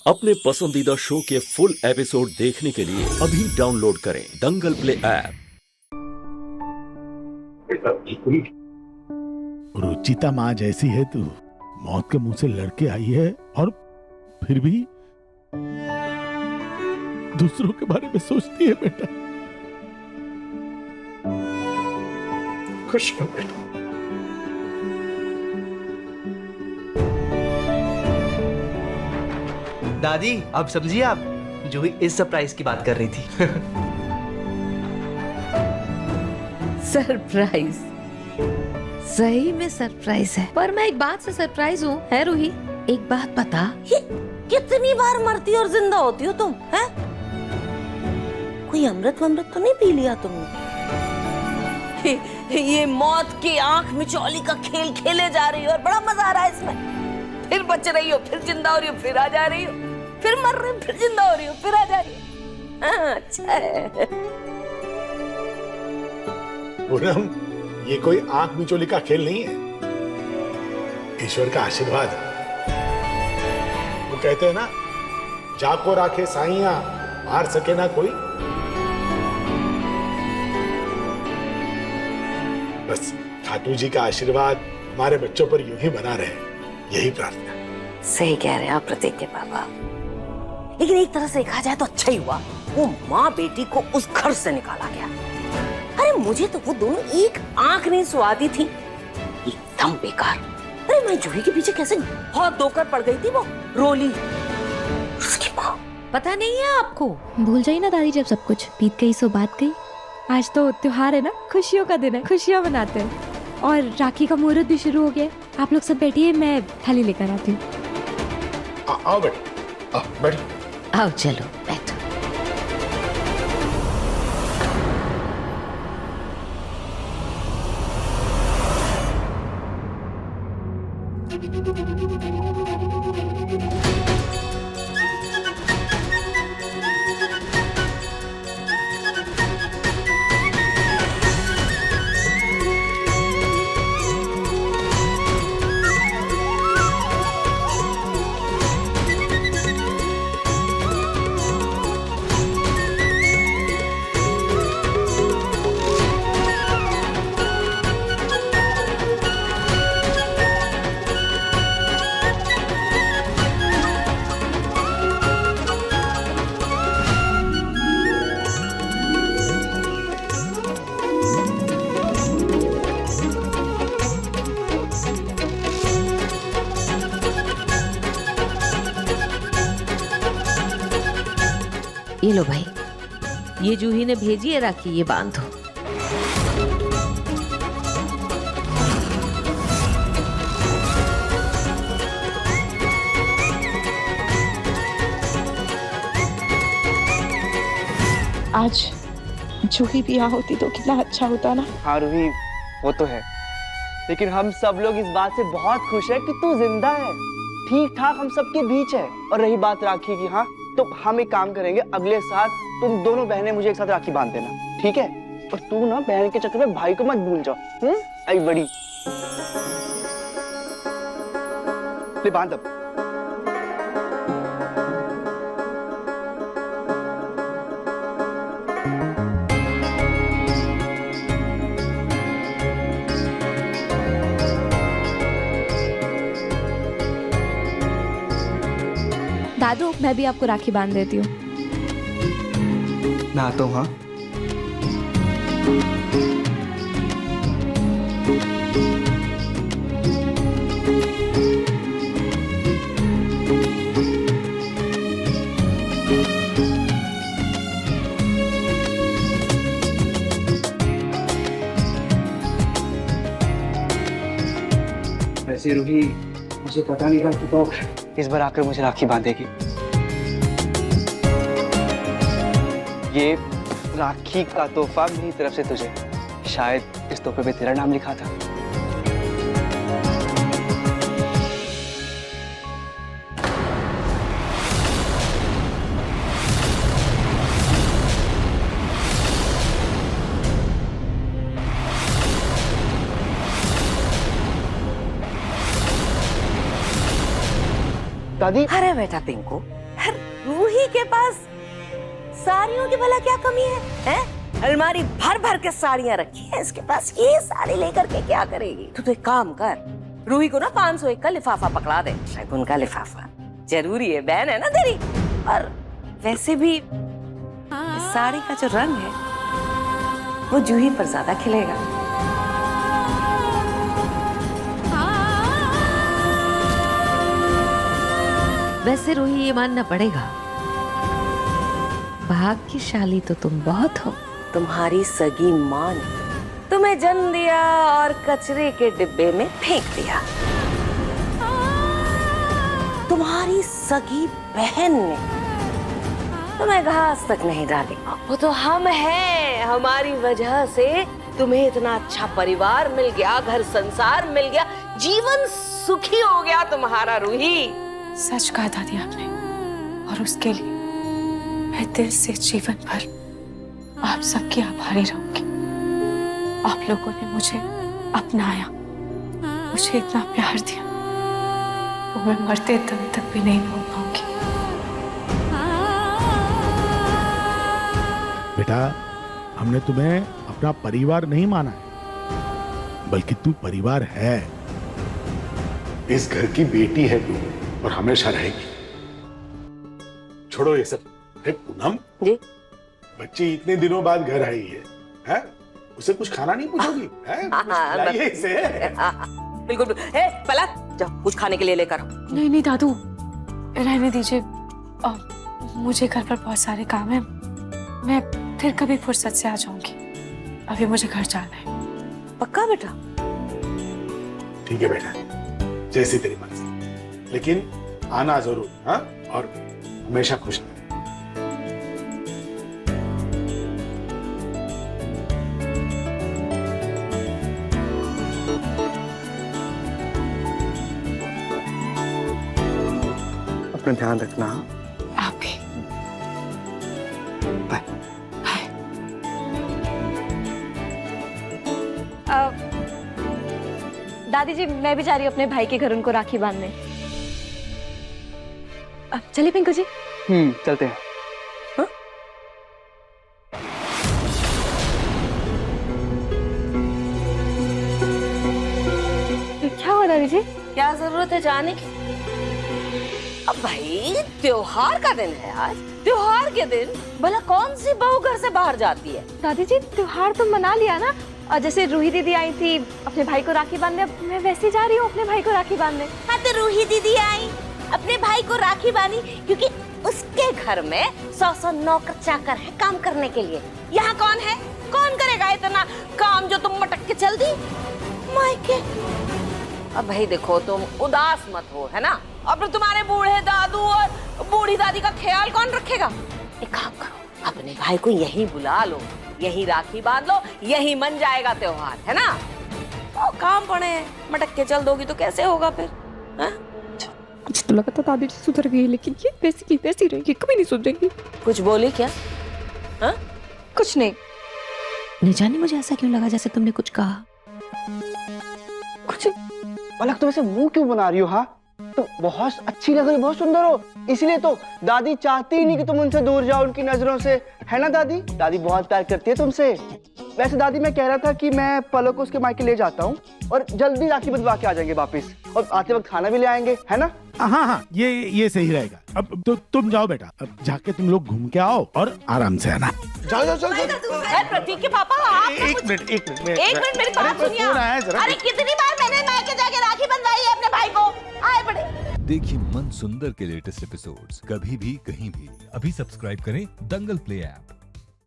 अपने पसंदीदा शो के फुल एपिसोड देखने के लिए अभी डाउनलोड करें दंगल प्ले ऐप। रुचिता माँ जैसी है तू, मौत के मुंह से लड़के आई है और फिर भी दूसरों के बारे में सोचती है। बेटा खुश हो बेटा। दादी अब समझिए आप, जूही इस सरप्राइज की बात कर रही थी। सरप्राइज? सही में सरप्राइज है, पर मैं एक बात से सरप्राइज हूँ। है रूही, एक बात बता, ये कितनी बार मरती और जिंदा होती हो तुम? हैं? कोई अमृत वमृत तो नहीं पी लिया तुमने? ये मौत की आंख मिचौली का खेल खेले जा रही हो और बड़ा मजा आ रहा है इसमें। फिर बच रही हो, फिर जिंदा हो रही हो, फिर आ जा रही हो, फिर मर रही हो, फिर जिंदा हो रही हो, फिर आ जा रही हो। अच्छा है। पूनम, ये कोई आंख मिचोली का खेल नहीं है, ईश्वर का आशीर्वाद है। वो कहते हैं ना, जाको राखे साइया मार सके ना कोई। बस खाटू जी का आशीर्वाद हमारे बच्चों पर यूं ही बना रहे, यही प्रार्थना। सही कह रहे हैं आप प्रतीक के पापा, लेकिन एक तरह से देखा जाए तो अच्छा ही हुआ वो माँ बेटी को उस घर से निकाला गया। अरे मुझे तो वो दोनों एक आंख नहीं सुहाती थी, एकदम बेकार। अरे मैं जूही के पीछे कैसे बहुत धोकर पड़ गई थी, वो रोली उसकी माँ। पता नहीं है आपको? भूल जाइए ना दादी, जब सब कुछ बीत गई सो बात गई। आज तो त्योहार है ना, खुशियों का दिन है, खुशियाँ मनाते हैं। और राखी का मुहूर्त भी शुरू हो गया। आप लोग सब बैठिए, मैं थाली लेकर आती हूँ। आओ बेटा, बैठो। आओ चलो बैठो। ये लो भाई, ये जूही ने भेजी है राखी, ये बांधो। आज जूही भी यहाँ होती तो कितना अच्छा होता ना। हाँ रूही, वो तो है, लेकिन हम सब लोग इस बात से बहुत खुश है कि तू जिंदा है, ठीक ठाक हम सबके बीच है। और रही बात राखी की, हाँ तो हम एक काम करेंगे, अगले साल तुम दोनों बहनें मुझे एक साथ राखी बांध देना, ठीक है? और तू ना बहन के चक्कर में भाई को मत भूल जाओ। आई बड़ी ले बांध अब। दादू, मैं भी आपको राखी बांध देती हूँ। मैं आता हूँ। हाँ वैसे रूही, मुझे पता नहीं था कि तो इस बार आकर मुझे राखी बांधेगी। ये राखी का तोहफा मेरी तरफ से तुझे, शायद इस तोहफे पे तेरा नाम लिखा था। दादी। अरे बेटा पिंकू, रूही के पास साड़ियों की भला क्या कमी है, हैं? अलमारी भर भर के साड़ियां रखी है इसके पास, ये साड़ी लेकर के क्या करेगी? तू तो एक काम कर, रूही को ना 501 का लिफाफा पकड़ा दे, शगुन का लिफाफा। जरूरी है, बहन है ना तेरी। और वैसे भी इस साड़ी का जो रंग है वो जूही पर ज्यादा खिलेगा। वैसे रूही ये मानना पड़ेगा, भाग्यशाली तो तुम बहुत हो। तुम्हारी सगी माँ ने तुम्हें जन्म दिया और कचरे के डिब्बे में फेंक दिया। तुम्हारी सगी बहन ने तुम्हें घास तक नहीं डाली। वो तो हम हैं, हमारी वजह से तुम्हें इतना अच्छा परिवार मिल गया, घर संसार मिल गया, जीवन सुखी हो गया तुम्हारा रूही। सच कहा दादी आपने, और उसके लिए मैं दिल से जीवन भर आप सबकी आभारी रहूंगी। आप लोगों ने मुझे अपनाया, मुझे इतना प्यार दिया, वो मैं मरते दम तक भी नहीं भूल पाऊंगी। बेटा, हमने तुम्हें अपना परिवार नहीं माना है, बल्कि तू परिवार है। इस घर की बेटी है तू और हमेशा रहेगी। छोड़ो ये सब। अरे पूनम जी, बच्ची इतने दिनों बाद घर आई है? उसे कुछ खाना नहीं पूछोगी? लाइए इसे। बिल्कुल बिल्कुल। पहला जाओ कुछ खाने के लिए लेकर आओ। नहीं नहीं दादू, रहने दीजिए, मुझे घर पर बहुत सारे काम है, मैं फिर कभी फुर्सत से आ जाऊंगी। अभी मुझे घर जाना है। पक्का बेटा? ठीक है बेटा, जैसी तेरी मर्जी, लेकिन आना जरूर। हाँ, और हमेशा खुश रहे। अपना ध्यान रखना। आप भी। बाय। दादी जी, मैं भी जा रही हूँ अपने भाई के घर उनको राखी बांधने। अब चलिए पिंकू जी। चलते हैं। क्या हुआ दादी जी? क्या जरूरत है जाने की? अब भाई त्योहार का दिन है आज, त्योहार के दिन भला कौन सी बहू घर से बाहर जाती है? दादी जी, त्योहार तो मना लिया ना, और जैसे रूही दीदी आई थी अपने भाई को राखी बांधने, अब मैं वैसे जा रही हूँ अपने भाई को राखी बांधने। हाँ, तो रूही दीदी आई, अपने भाई को राखी बांधी, क्योंकि उसके घर में 100 नौकर चाकर है काम करने के लिए। यहाँ कौन है? कौन करेगा इतना काम जो तुम मटक के चल दी? मायके। अब भाई देखो, तुम उदास मत हो, है ना? अब तुम्हारे बूढ़े दादू और बूढ़ी दादी का ख्याल कौन रखेगा? एक काम करो, अपने भाई को यही बुला लो, यही राखी बांध लो, यही मन जाएगा त्योहार, है ना? तो काम पड़े मटक के चल दोगी तो कैसे होगा फिर? मुझे तो लगा था दादी जी सुधर गई, लेकिन ये वैसी की वैसी रहेगी, कभी नहीं सुधरेगी। कुछ बोली क्या? हाँ? कुछ नहीं। न जाने मुझे ऐसा क्यों लगा जैसे तुमने कुछ कहा। कुछ पलक, तुम ऐसे मुंह क्यों बना रही हो? हाँ, तो बहुत अच्छी लग रही, बहुत सुंदर हो, इसलिए तो दादी चाहती ही नहीं कि तुम उनसे दूर जाओ उनकी नजरों से, है ना दादी? दादी बहुत प्यार करती है तुमसे। वैसे दादी, मैं कह रहा था कि मैं पलक को उसके मायके ले जाता हूँ और जल्दी राखी बंधवा के आ जाएंगे वापस, और आते वक्त खाना भी ले आएंगे, है ना? हाँ, ये सही रहेगा। अब तो तुम जाओ बेटा, अब जाके तुम लोग घूम के आओ और आराम से आना। जाओ। प्रतीक के पापा, आप एक मिनट मेरी बात सुनिए। अरे कितनी बार मैंने मायके जाके राखी बंधवाई है अपने भाई को। आए बड़े। देखिए मन सुंदर के लेटेस्ट एपिसोड्स कभी भी कहीं भी। अभी सब्सक्राइब करें दंगल प्ले ऐप।